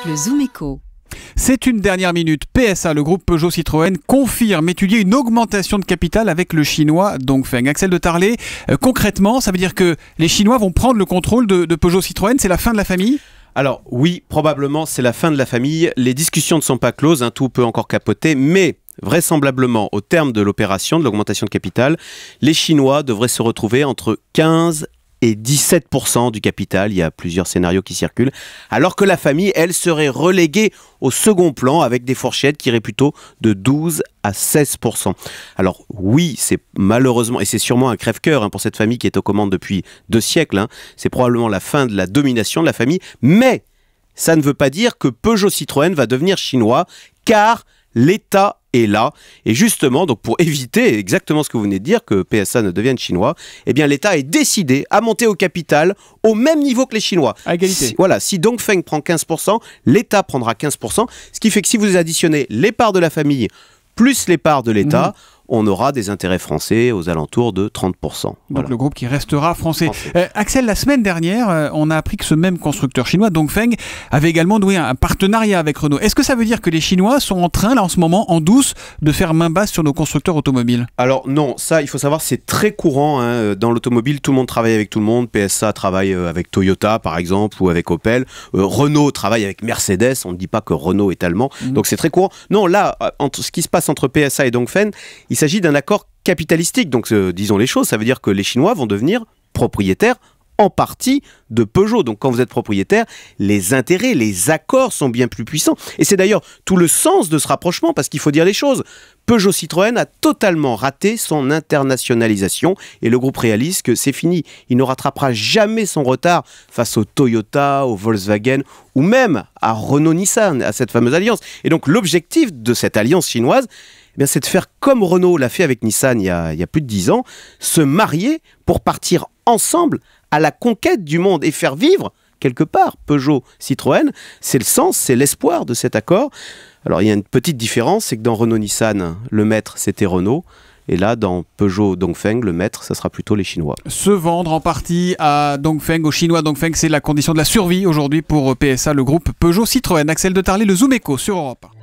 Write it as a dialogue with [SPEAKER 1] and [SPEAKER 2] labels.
[SPEAKER 1] Le Zoom Echo.
[SPEAKER 2] C'est une dernière minute. PSA, le groupe Peugeot Citroën, confirme étudier une augmentation de capital avec le chinois Dongfeng. Axel de Tarlé, concrètement, ça veut dire que les Chinois vont prendre le contrôle de Peugeot Citroën. C'est la fin de la famille ?
[SPEAKER 3] Alors oui, probablement c'est la fin de la famille. Les discussions ne sont pas closes, tout peut encore capoter, mais vraisemblablement au terme de l'opération, de l'augmentation de capital, les Chinois devraient se retrouver entre 15 et 17% du capital. Il y a plusieurs scénarios qui circulent, alors que la famille, elle, serait reléguée au second plan avec des fourchettes qui iraient plutôt de 12 à 16%. Alors oui, c'est malheureusement, et c'est sûrement un crève-cœur pour cette famille qui est aux commandes depuis 2 siècles, c'est probablement la fin de la domination de la famille, mais ça ne veut pas dire que Peugeot Citroën va devenir chinois, car l'État est là, et justement, donc pour éviter exactement ce que vous venez de dire, que PSA ne devienne chinois, eh bien l'État est décidé à monter au capital au même niveau que les Chinois.
[SPEAKER 2] À égalité.
[SPEAKER 3] Si Dongfeng prend 15%, l'État prendra 15%, ce qui fait que si vous additionnez les parts de la famille plus les parts de l'État, on aura des intérêts français aux alentours de 30%.
[SPEAKER 2] Donc
[SPEAKER 3] voilà.
[SPEAKER 2] le groupe qui restera français. Axel, la semaine dernière, on a appris que ce même constructeur chinois, Dongfeng, avait également noué un partenariat avec Renault. Est-ce que ça veut dire que les Chinois sont en train, là en ce moment, en douce, de faire main basse sur nos constructeurs automobiles?
[SPEAKER 3] Alors non, ça il faut savoir, c'est très courant dans l'automobile, tout le monde travaille avec tout le monde. PSA travaille avec Toyota par exemple, ou avec Opel. Renault travaille avec Mercedes, on ne dit pas que Renault est allemand, donc c'est très courant. Non, là, ce qui se passe entre PSA et Dongfeng, il s'agit d'un accord capitalistique, donc disons les choses, ça veut dire que les Chinois vont devenir propriétaires en partie de Peugeot. Donc quand vous êtes propriétaire, les intérêts, les accords sont bien plus puissants. Et c'est d'ailleurs tout le sens de ce rapprochement, parce qu'il faut dire les choses. Peugeot Citroën a totalement raté son internationalisation et le groupe réalise que c'est fini. Il ne rattrapera jamais son retard face au Toyota, au Volkswagen ou même à Renault-Nissan, à cette fameuse alliance. Et donc l'objectif de cette alliance chinoise, c'est de faire comme Renault l'a fait avec Nissan il y a plus de 10 ans, se marier pour partir ensemble à la conquête du monde et faire vivre quelque part Peugeot Citroën. C'est le sens, c'est l'espoir de cet accord. Alors il y a une petite différence, c'est que dans Renault-Nissan, le maître c'était Renault. Et là, dans Peugeot Dongfeng, le maître, ça sera plutôt les Chinois.
[SPEAKER 2] Se vendre en partie à Dongfeng, aux Chinois Dongfeng, c'est la condition de la survie aujourd'hui pour PSA, le groupe Peugeot Citroën. Axel de Tarlé, le Zoom Echo sur Europe 1.